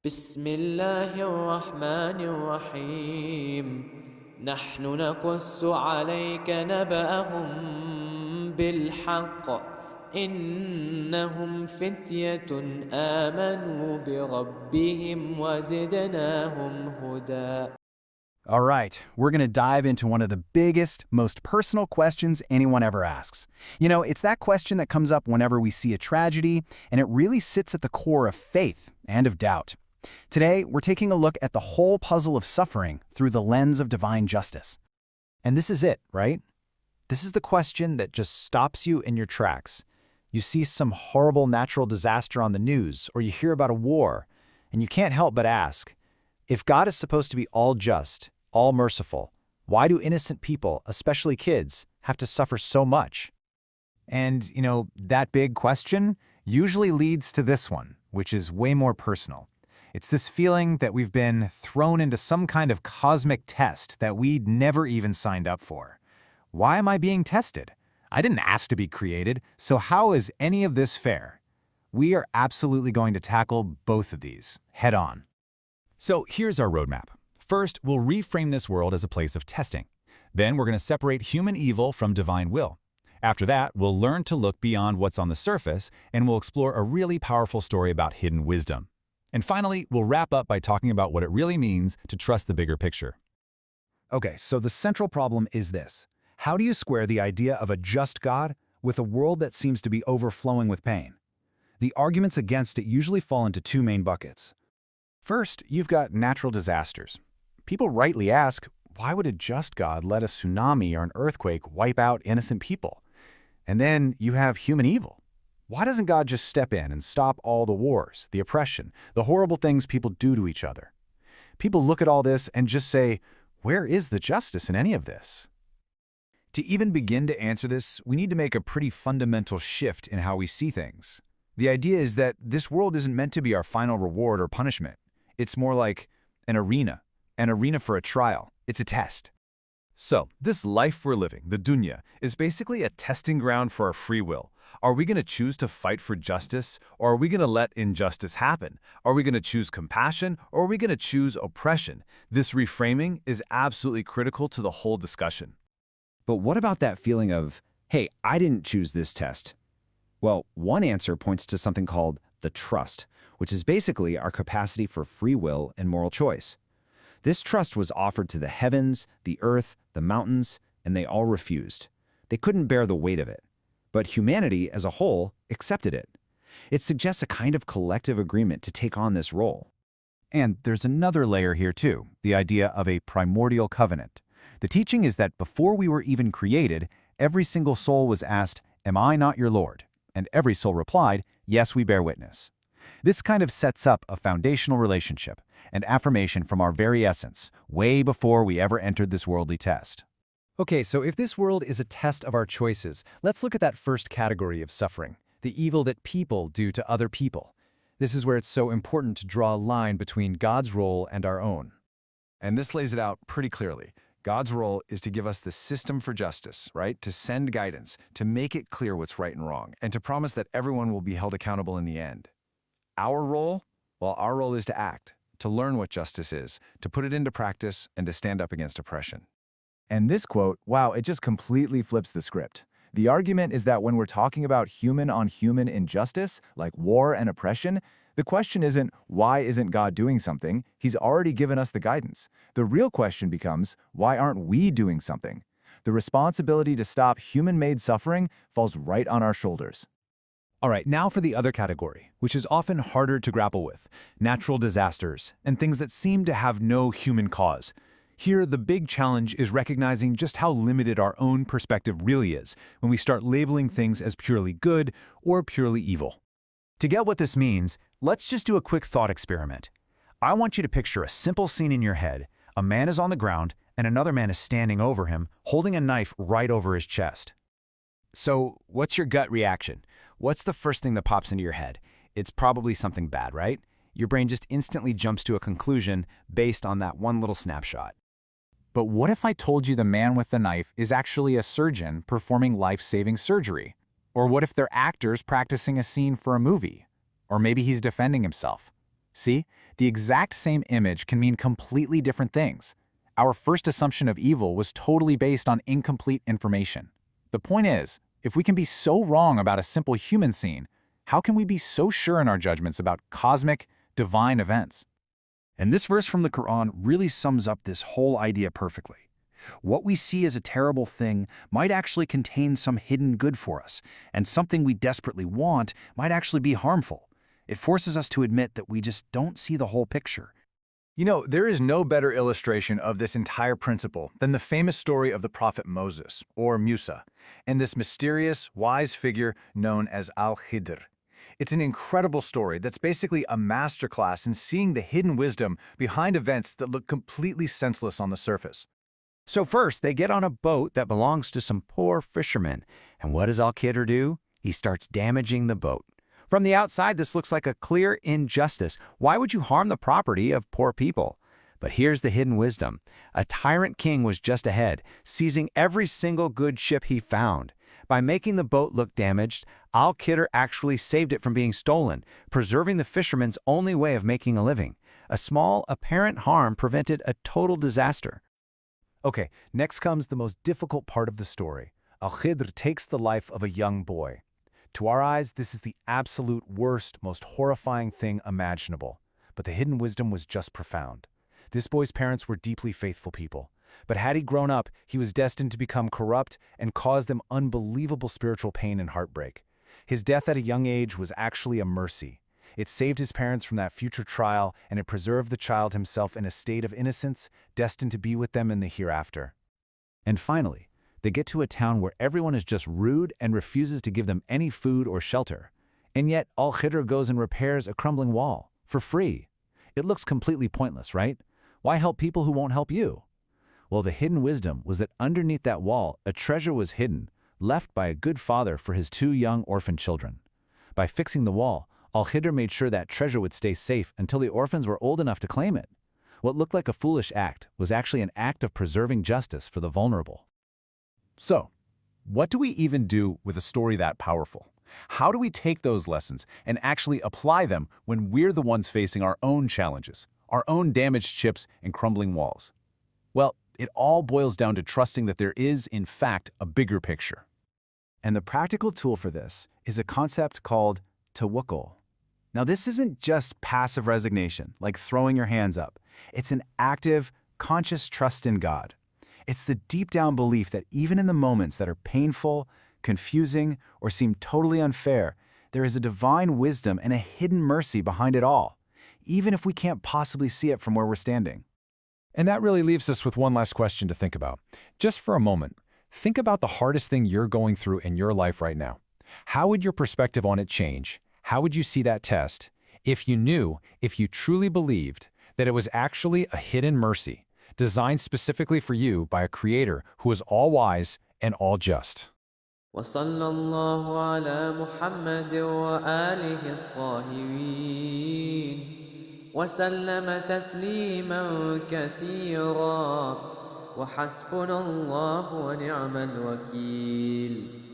بسم الله الرحمن الرحيم. نحن نقص عليك نبأهم بالحق. إنهم فتية آمنوا بربهم وزدناهم هدى. All right, we're going to dive into one of the biggest, most personal questions anyone ever asks. It's that question that comes up whenever we see a tragedy, and it really sits at the core of faith and of doubt. Today, we're taking a look at the whole puzzle of suffering through the lens of divine justice. And this is it, right? This is the question that just stops you in your tracks. You see some horrible natural disaster on the news, or you hear about a war, and you can't help but ask, if God is supposed to be all just, all merciful, why do innocent people, especially kids, have to suffer so much? And, that big question usually leads to this one, which is way more personal. It's this feeling that we've been thrown into some kind of cosmic test that we'd never even signed up for. Why am I being tested? I didn't ask to be created, so how is any of this fair? We are absolutely going to tackle both of these head on. So here's our roadmap. First, we'll reframe this world as a place of testing. Then we're going to separate human evil from divine will. After that, we'll learn to look beyond what's on the surface, and we'll explore a really powerful story about hidden wisdom. And finally, we'll wrap up by talking about what it really means to trust the bigger picture. Okay, so the central problem is this. How do you square the idea of a just God with a world that seems to be overflowing with pain? The arguments against it usually fall into two main buckets. First, you've got natural disasters. People rightly ask, why would a just God let a tsunami or an earthquake wipe out innocent people? And then you have human evil. Why doesn't God just step in and stop all the wars, the oppression, the horrible things people do to each other? People look at all this and just say, where is the justice in any of this? To even begin to answer this, we need to make a pretty fundamental shift in how we see things. The idea is that this world isn't meant to be our final reward or punishment. It's more like an arena for a trial. It's a test. So, this life we're living, the dunya, is basically a testing ground for our free will. Are we going to choose to fight for justice, or are we going to let injustice happen? Are we going to choose compassion, or are we going to choose oppression? This reframing is absolutely critical to the whole discussion. But what about that feeling of, hey, I didn't choose this test? Well, one answer points to something called the trust, which is basically our capacity for free will and moral choice. This trust was offered to the heavens, the earth, the mountains, and they all refused. They couldn't bear the weight of it. But humanity as a whole accepted it. It suggests a kind of collective agreement to take on this role. And there's another layer here too, the idea of a primordial covenant. The teaching is that before we were even created, every single soul was asked, "Am I not your Lord?" And every soul replied, "Yes, we bear witness." This kind of sets up a foundational relationship, an affirmation from our very essence, way before we ever entered this worldly test. Okay, so if this world is a test of our choices, let's look at that first category of suffering, the evil that people do to other people. This is where it's so important to draw a line between God's role and our own. And this lays it out pretty clearly. God's role is to give us the system for justice, right? To send guidance, to make it clear what's right and wrong, and to promise that everyone will be held accountable in the end. Our role? Well, our role is to act, to learn what justice is, to put it into practice, and to stand up against oppression. And this quote, wow, it just completely flips the script. The argument is that when we're talking about human-on-human injustice, like war and oppression, the question isn't, why isn't God doing something? He's already given us the guidance. The real question becomes, why aren't we doing something? The responsibility to stop human-made suffering falls right on our shoulders. All right, now for the other category, which is often harder to grapple with, natural disasters, and things that seem to have no human cause. Here, the big challenge is recognizing just how limited our own perspective really is when we start labeling things as purely good or purely evil. To get what this means, let's just do a quick thought experiment. I want you to picture a simple scene in your head. A man is on the ground, and another man is standing over him, holding a knife right over his chest. So, what's your gut reaction? What's the first thing that pops into your head? It's probably something bad, right? Your brain just instantly jumps to a conclusion based on that one little snapshot. But what if I told you the man with the knife is actually a surgeon performing life-saving surgery? Or what if they're actors practicing a scene for a movie? Or maybe he's defending himself? See, the exact same image can mean completely different things. Our first assumption of evil was totally based on incomplete information. The point is, if we can be so wrong about a simple human scene, how can we be so sure in our judgments about cosmic, divine events? And this verse from the Quran really sums up this whole idea perfectly. What we see as a terrible thing might actually contain some hidden good for us, and something we desperately want might actually be harmful. It forces us to admit that we just don't see the whole picture. You know, there is no better illustration of this entire principle than the famous story of the prophet Moses, or Musa, and this mysterious, wise figure known as Al-Khidr. It's an incredible story that's basically a masterclass in seeing the hidden wisdom behind events that look completely senseless on the surface. So first, they get on a boat that belongs to some poor fishermen. And what does Al-Khidr do? He starts damaging the boat. From the outside, this looks like a clear injustice. Why would you harm the property of poor people? But here's the hidden wisdom. A tyrant king was just ahead, seizing every single good ship he found. By making the boat look damaged, Al-Khidr actually saved it from being stolen, preserving the fishermen's only way of making a living. A small, apparent harm prevented a total disaster. Okay, next comes the most difficult part of the story. Al-Khidr takes the life of a young boy. To our eyes, this is the absolute worst, most horrifying thing imaginable. But the hidden wisdom was just profound. This boy's parents were deeply faithful people. But had he grown up, he was destined to become corrupt and cause them unbelievable spiritual pain and heartbreak. His death at a young age was actually a mercy. It saved his parents from that future trial, and it preserved the child himself in a state of innocence, destined to be with them in the hereafter. And finally, they get to a town where everyone is just rude and refuses to give them any food or shelter. And yet, Al-Khidr goes and repairs a crumbling wall, for free. It looks completely pointless, right? Why help people who won't help you? Well, the hidden wisdom was that underneath that wall, a treasure was hidden, left by a good father for his 2 young orphan children. By fixing the wall, Al-Khidr made sure that treasure would stay safe until the orphans were old enough to claim it. What looked like a foolish act was actually an act of preserving justice for the vulnerable. So, what do we even do with a story that powerful? How do we take those lessons and actually apply them when we're the ones facing our own challenges, our own damaged ships and crumbling walls? Well, it all boils down to trusting that there is, in fact, a bigger picture. And the practical tool for this is a concept called tawakkul. Now, this isn't just passive resignation, like throwing your hands up. It's an active, conscious trust in God. It's the deep-down belief that even in the moments that are painful, confusing, or seem totally unfair, there is a divine wisdom and a hidden mercy behind it all, even if we can't possibly see it from where we're standing. And that really leaves us with one last question to think about. Just for a moment, think about the hardest thing you're going through in your life right now. How would your perspective on it change? How would you see that test if you truly believed that it was actually a hidden mercy, designed specifically for you by a creator who is all-wise and all-just? وصلى الله على محمد وآله الطاهرين وسلم تسليما كثيرا وحسبنا الله ونعم الوكيل